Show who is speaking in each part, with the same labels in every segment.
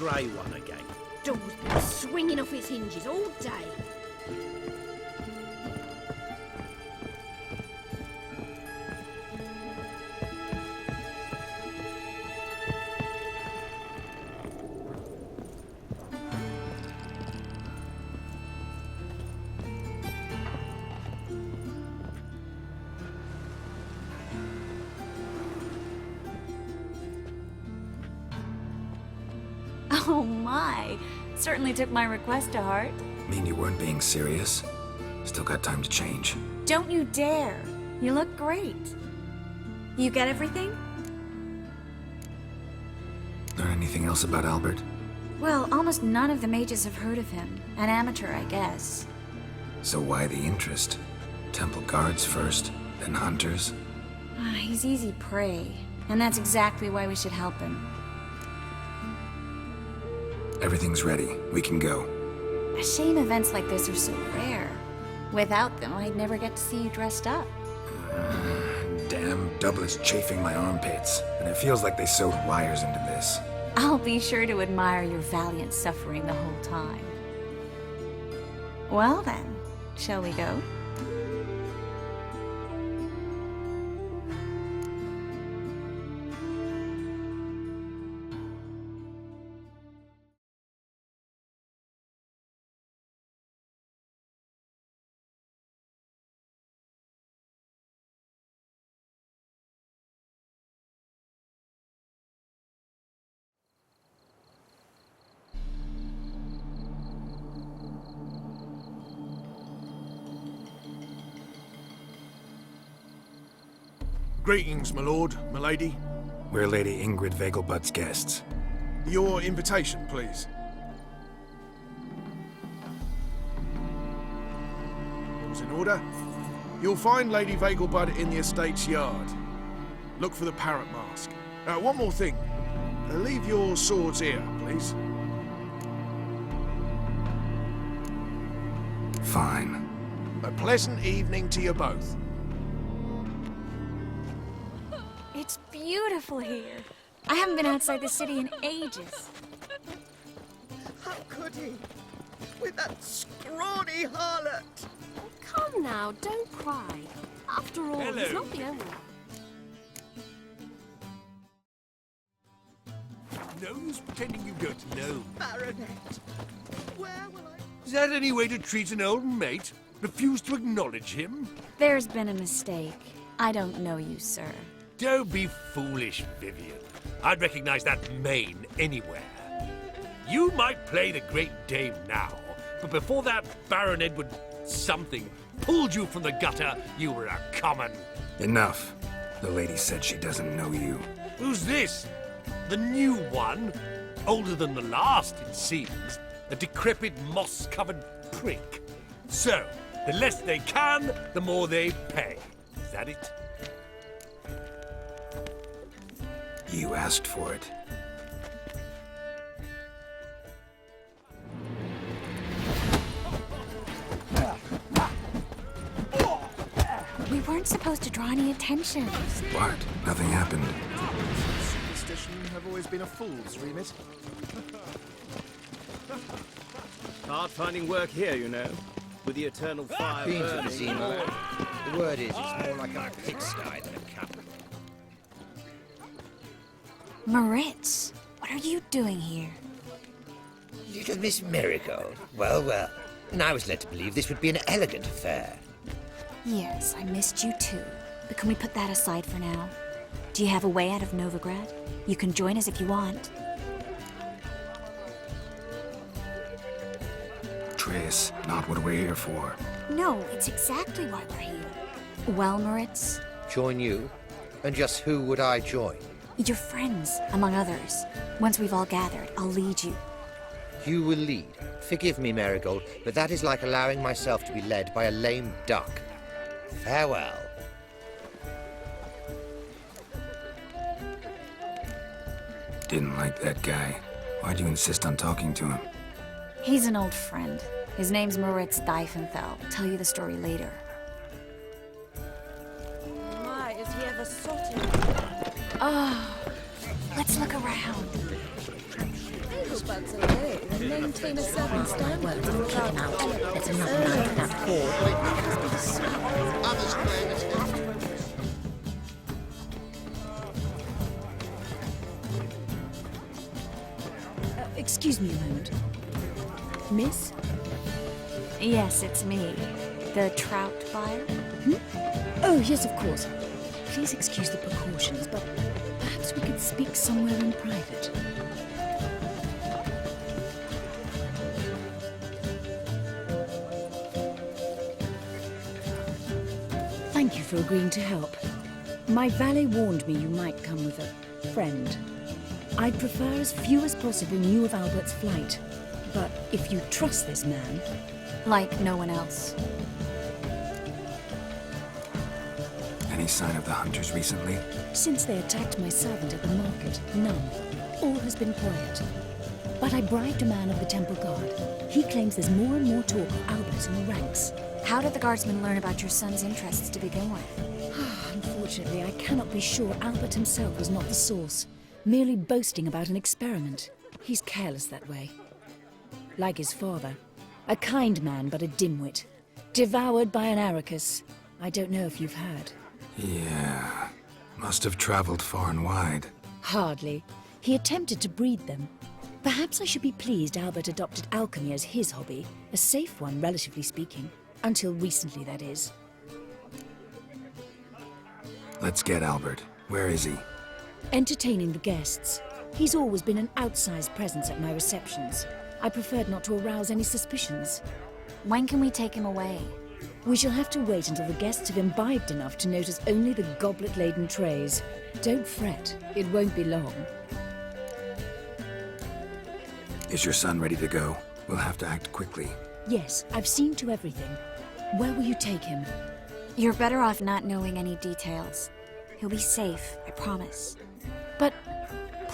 Speaker 1: grey one again.
Speaker 2: Door's been swinging off its hinges all day.
Speaker 3: Oh my, certainly took my request to heart.
Speaker 4: Mean you weren't being serious? Still got time to change.
Speaker 3: Don't you dare. You look great. You get everything?
Speaker 4: Learn anything else about Albert?
Speaker 3: Well, almost none of the mages have heard of him. An amateur, I guess.
Speaker 4: So why the interest? Temple guards first, then hunters?
Speaker 3: He's easy prey, and that's exactly why we should help him.
Speaker 4: Everything's ready. We can go.
Speaker 3: A shame events like this are so rare. Without them, I'd never get to see you dressed up.
Speaker 4: Damn doublets chafing my armpits, and it feels like they sewed wires into this.
Speaker 3: I'll be sure to admire your valiant suffering the whole time. Well then, shall we go?
Speaker 5: Greetings, my lord, my lady.
Speaker 4: We're Lady Ingrid Vegelbud's guests.
Speaker 5: Your invitation, please. All's in order. You'll find Lady Vegelbud in the estate's yard. Look for the parrot mask. One more thing. Leave your swords here, please.
Speaker 4: Fine.
Speaker 5: A pleasant evening to you both.
Speaker 3: It's beautiful here. I haven't been outside the city in ages.
Speaker 6: How could he? With that scrawny harlot!
Speaker 2: Oh, come now, don't cry. After all, he's not the only one.
Speaker 1: No use pretending you don't know.
Speaker 6: Baronet! Where will I...
Speaker 1: Is that any way to treat an old mate? Refuse to acknowledge him?
Speaker 3: There's been a mistake. I don't know you, sir.
Speaker 1: Don't be foolish, Vivian. I'd recognize that mane anywhere. You might play the Great Dame now, but before that Baron Edward something pulled you from the gutter, you were a common...
Speaker 4: Enough. The lady said she doesn't know you.
Speaker 1: Who's this? The new one? Older than the last, it seems. A decrepit, moss-covered prick. So, the less they can, the more they pay. Is that it?
Speaker 4: You asked for it.
Speaker 3: We weren't supposed to draw any attention.
Speaker 4: What? Nothing happened.
Speaker 5: Superstition have always been a fool's remit.
Speaker 7: Hard finding work here, you know, with the eternal fire
Speaker 8: Been to
Speaker 7: burning.
Speaker 8: the Seymour. The word is, it's more like a pigsty than a camp.
Speaker 3: Moritz, what are you doing here?
Speaker 8: Little Miss Marigold. Well, well. And I was led to believe this would be an elegant affair.
Speaker 3: Yes, I missed you too. But can we put that aside for now? Do you have a way out of Novigrad? You can join us if you want.
Speaker 4: Triss, not what we're here for.
Speaker 3: No, it's exactly why we're here. Well, Moritz,
Speaker 8: Join you? And just who would I join?
Speaker 3: your friends, among others. Once we've all gathered, I'll lead you.
Speaker 8: You will lead. Forgive me, Marigold, but that is like allowing myself to be led by a lame duck. Farewell.
Speaker 4: Didn't like that guy. Why'd you insist on talking to him?
Speaker 3: He's an old friend. His name's Moritz Diefenthal. I'll tell you the story later.
Speaker 2: My, is he ever sotten?
Speaker 3: Oh, let's look around.
Speaker 5: This
Speaker 6: buds a day and maintain a certain standard without elevating.
Speaker 3: There's another knife in that cord.
Speaker 8: Others claim it's
Speaker 9: Excuse me a moment. Miss?
Speaker 3: Yes, it's me. The trout buyer?
Speaker 9: Oh, yes, of course. Please excuse the precautions, but perhaps we could speak somewhere in private. Thank you for agreeing to help. My valet warned me you might come with a friend. I'd prefer as few as possible knew of Albert's flight. But if you trust this man...
Speaker 3: Like no one else.
Speaker 4: Any sign of the hunters recently?
Speaker 9: Since they attacked my servant at the market, none. All has been quiet. But I bribed a man of the Temple Guard. He claims there's more and more talk of Albert in the ranks.
Speaker 3: How did the guardsmen learn about your son's interests to begin with?
Speaker 9: Unfortunately, I cannot be sure Albert himself was not the source, merely boasting about an experiment. He's careless that way. Like his father. A kind man, but a dimwit. Devoured by an Arrakis. I don't know if you've heard.
Speaker 4: Yeah. Must have traveled far and wide.
Speaker 9: Hardly. He attempted to breed them. Perhaps I should be pleased Albert adopted alchemy as his hobby. A safe one, relatively speaking. Until recently, that is.
Speaker 4: Let's get Albert. Where is he?
Speaker 9: Entertaining the guests. He's always been an outsized presence at my receptions. I preferred not to arouse any suspicions.
Speaker 3: When can we take him away?
Speaker 9: We shall have to wait until the guests have imbibed enough to notice only the goblet-laden trays. Don't fret, it won't be long.
Speaker 4: Is your son ready to go? We'll have to act quickly.
Speaker 9: Yes, I've seen to everything. Where will you take him?
Speaker 3: You're better off not knowing any details. He'll be safe, I promise.
Speaker 9: But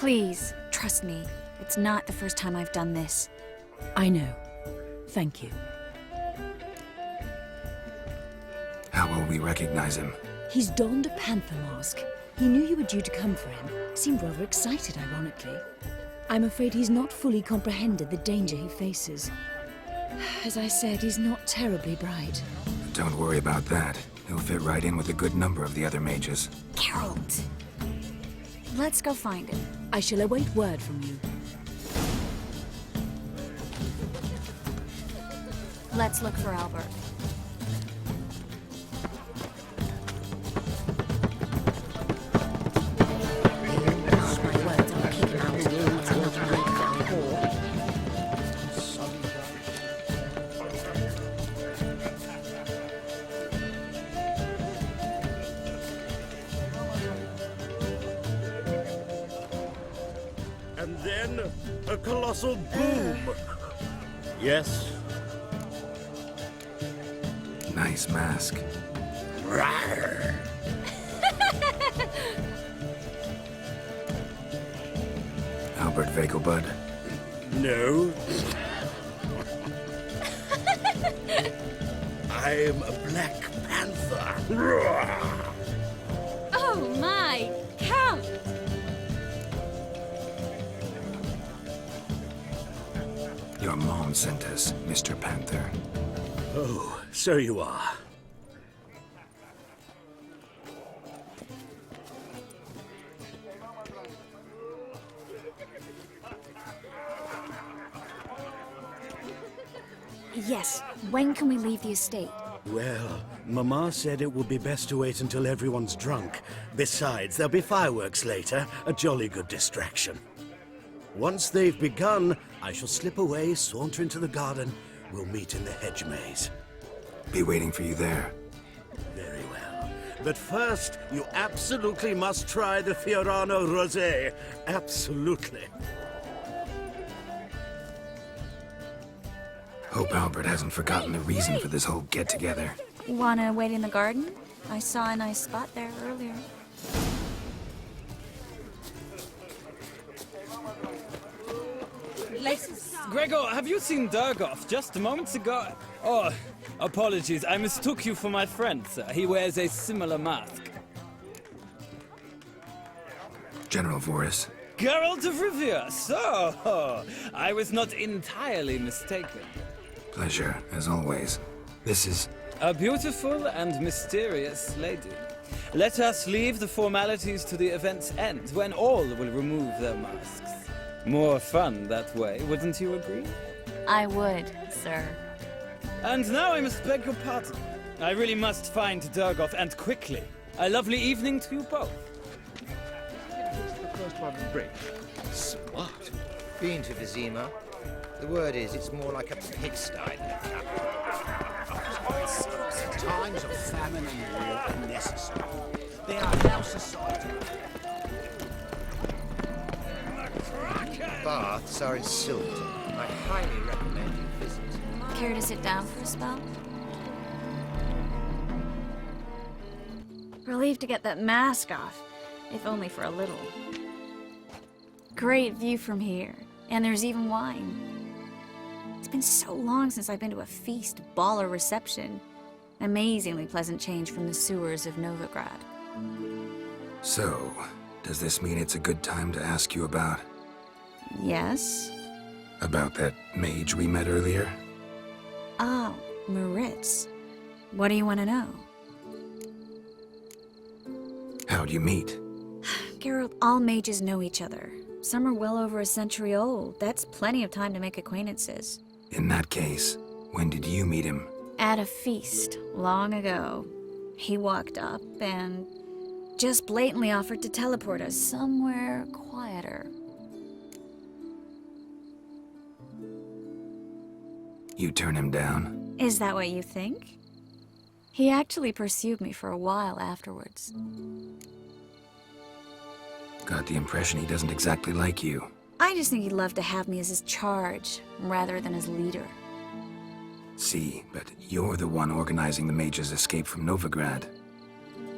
Speaker 3: Please, trust me. It's not the first time I've done this.
Speaker 9: I know. Thank you.
Speaker 4: How will we recognize him?
Speaker 9: He's donned a panther mask. He knew you were due to come for him. Seemed rather excited, ironically. I'm afraid he's not fully comprehended the danger he faces. As I said, he's not terribly bright.
Speaker 4: Don't worry about that. He'll fit right in with a good number of the other mages.
Speaker 3: Geralt! Let's go find him.
Speaker 9: I shall await word from you.
Speaker 3: Let's look for Albert.
Speaker 7: And then a colossal boom. Yes.
Speaker 4: Nice mask.
Speaker 7: Rawr.
Speaker 4: Albert Vegelbud.
Speaker 7: No. I'm a Black Panther. Rawr.
Speaker 2: Oh my, Count!
Speaker 4: Your mom sent us, Mr. Panther.
Speaker 7: Oh, so you are.
Speaker 3: Yes, when can we leave the estate?
Speaker 7: Well, Mama said it would be best to wait until everyone's drunk. Besides, there'll be fireworks later, a jolly good distraction. Once they've begun, I shall slip away, saunter into the garden. We'll meet in the hedge maze.
Speaker 4: Be waiting for you there.
Speaker 7: Very well. But first, you absolutely must try the Fiorano Rosé. Absolutely.
Speaker 4: Hope Albert hasn't forgotten the reason for this whole get-together.
Speaker 3: Wanna wait in the garden? I saw a nice spot there earlier.
Speaker 10: Gregor, have you seen Durgoff just moments ago? Oh, apologies. I mistook you for my friend, sir. He wears a similar mask.
Speaker 4: General Voris,
Speaker 10: Geralt of Rivia. So, I was not entirely mistaken.
Speaker 4: Pleasure, as always. This is...
Speaker 10: A beautiful and mysterious lady. Let us leave the formalities to the event's end, when all will remove their masks. More fun that way, wouldn't you agree?
Speaker 3: I would, sir.
Speaker 10: And now I must beg your pardon. I really must find Durgoff, and quickly. A lovely evening to you both.
Speaker 5: The first part of the bridge. Smart.
Speaker 8: Been to Vizima. The word is, it's more like a pigsty than a capital.
Speaker 11: Times of famine and war are necessary. They are now society.
Speaker 8: Baths are in Silverton. I highly recommend you visit.
Speaker 3: Care to sit down for a spell? Relieved to get that mask off, if only for a little. Great view from here, and there's even wine. It's been so long since I've been to a feast, ball, or reception. Amazingly pleasant change from the sewers of Novigrad.
Speaker 4: So, does this mean it's a good time to ask you about...
Speaker 3: Yes?
Speaker 4: About that mage we met earlier?
Speaker 3: Oh, Moritz. What do you want to know?
Speaker 4: How'd you meet?
Speaker 3: Geralt, all mages know each other. Some are well over a century old. That's plenty of time to make acquaintances.
Speaker 4: In that case, when did you meet him?
Speaker 3: At a feast, long ago. He walked up and just blatantly offered to teleport us somewhere quieter.
Speaker 4: You turn him down?
Speaker 3: Is that what you think? He actually pursued me for a while afterwards.
Speaker 4: Got the impression he doesn't exactly like you.
Speaker 3: I just think he'd love to have me as his charge, rather than his leader.
Speaker 4: See, but you're the one organizing the mage's escape from Novigrad.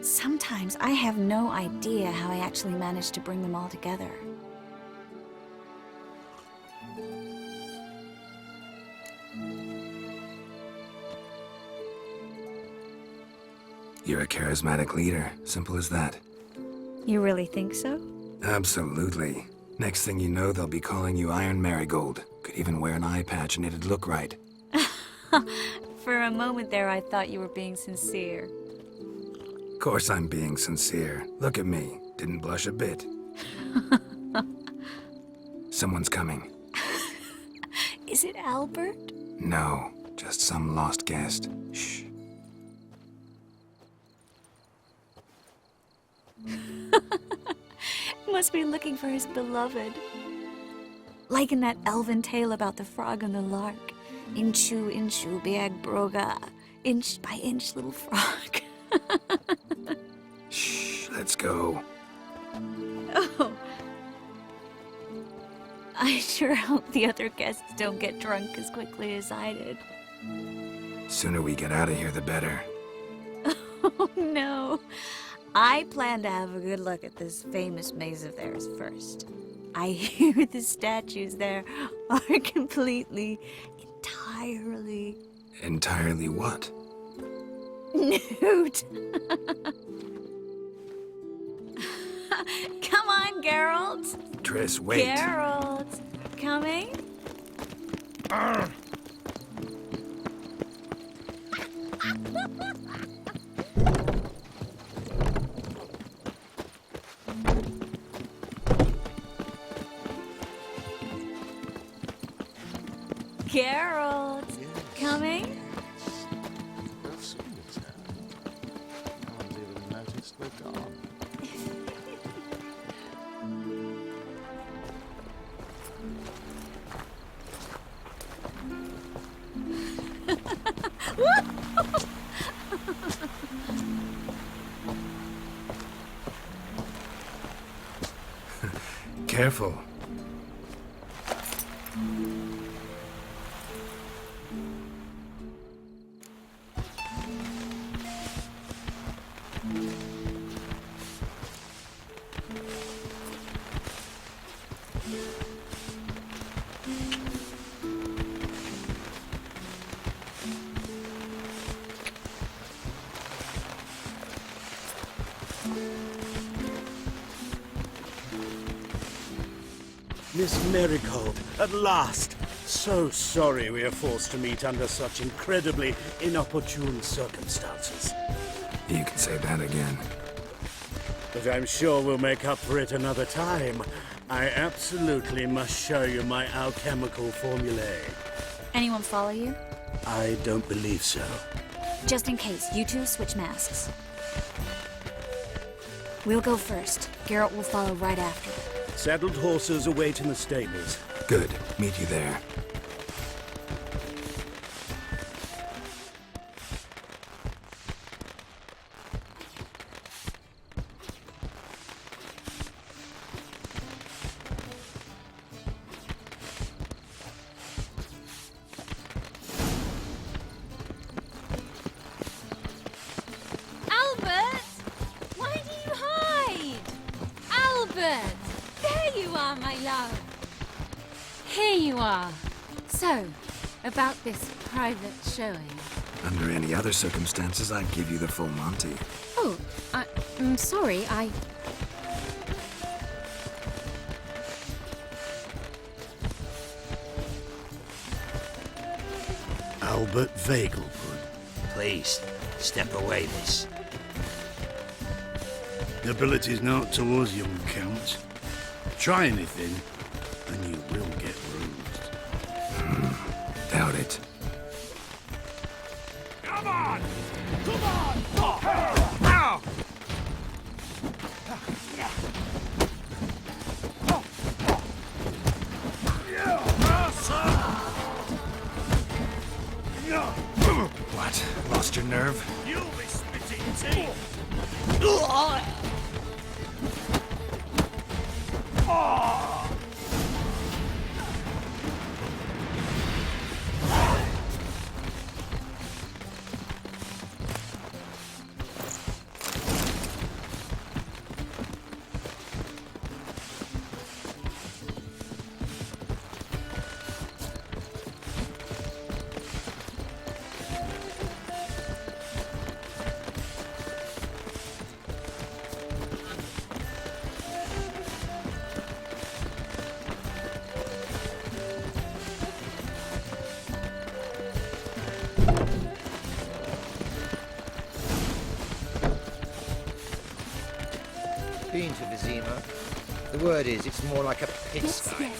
Speaker 3: Sometimes I have no idea how I actually managed to bring them all together.
Speaker 4: You're a charismatic leader. Simple as that.
Speaker 3: You really think so?
Speaker 4: Absolutely. Next thing you know, they'll be calling you Iron Marigold. Could even wear an eye patch and it'd look right.
Speaker 3: For a moment there, I thought you were being sincere.
Speaker 4: Of course I'm being sincere. Look at me. Didn't blush a bit. Someone's coming.
Speaker 3: Is it Albert?
Speaker 4: No, just some lost guest. Shh.
Speaker 3: Must be looking for his beloved. Like in that elven tale about the frog and the lark. Inchu, inchu, biag broga. Inch by inch, little frog.
Speaker 4: Shh, let's go.
Speaker 3: Oh. I sure hope the other guests don't get drunk as quickly as I did.
Speaker 4: Sooner we get out of here, the better.
Speaker 3: Oh, no. I plan to have a good look at this famous maze of theirs first. I hear the statues there are completely, entirely...
Speaker 4: Entirely what?
Speaker 3: Nude. Come on, Geralt.
Speaker 4: Triss, wait.
Speaker 3: Geralt. Coming? Geralt. Coming?
Speaker 4: Careful.
Speaker 7: Miss Marigold, at last! So sorry we are forced to meet under such incredibly inopportune circumstances.
Speaker 4: You can say that again.
Speaker 7: But I'm sure we'll make up for it another time. I absolutely must show you my alchemical formulae.
Speaker 3: Anyone follow you?
Speaker 7: I don't believe so.
Speaker 3: Just in case, you two switch masks. We'll go first. Geralt will follow right after.
Speaker 7: Saddled horses await in the stables.
Speaker 4: Good. Meet you there.
Speaker 2: Albert! Why do you hide? Albert! There you are, my love. Here you are. So, about this private showing.
Speaker 4: Under any other circumstances, I'd give you the full Monty.
Speaker 2: Oh, I'm sorry,
Speaker 7: Albert Vegelbud.
Speaker 11: Please, step away, miss.
Speaker 12: Nobility's not towards young Count. Try anything, and you will get bruised.
Speaker 4: Doubt it.
Speaker 1: Come on! Come on! Oh. Ow!
Speaker 4: What? Lost your nerve?
Speaker 1: You'll be spitting teeth!
Speaker 8: Been to Vizima. The word is, it's more like a pigsty.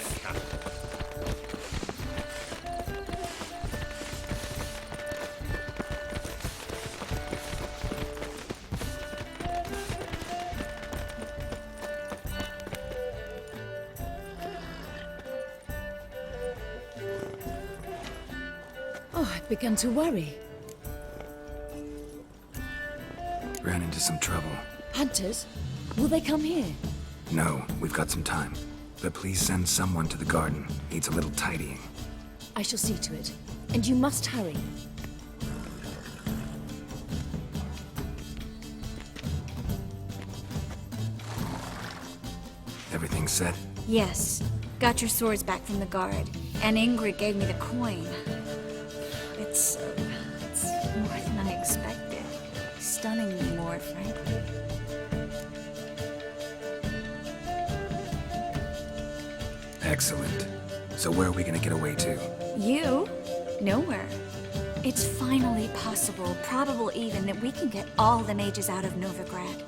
Speaker 9: Oh, I've begun to worry.
Speaker 4: Ran into some trouble.
Speaker 9: Hunters? Will they come here?
Speaker 4: No, we've got some time. But please send someone to the garden. Needs a little tidying.
Speaker 9: I shall see to it. And you must hurry.
Speaker 4: Everything set?
Speaker 3: Yes. Got your swords back from the guard. And Ingrid gave me the coin. It's more than I expected. Stunningly more, frankly.
Speaker 4: Excellent. So where are we gonna get away to?
Speaker 3: You? Nowhere. It's finally possible, probable even, that we can get all the mages out of Novigrad.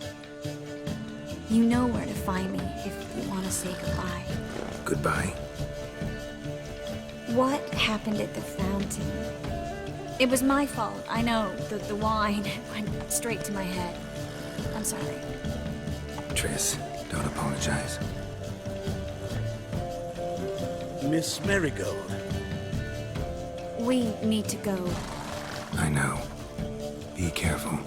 Speaker 3: You know where to find me if you want to say goodbye.
Speaker 4: Goodbye?
Speaker 3: What happened at the fountain? It was my fault, I know. The wine went straight to my head. I'm sorry.
Speaker 4: Triss, don't apologize.
Speaker 7: Miss Marigold.
Speaker 3: We need to go.
Speaker 4: I know. Be careful.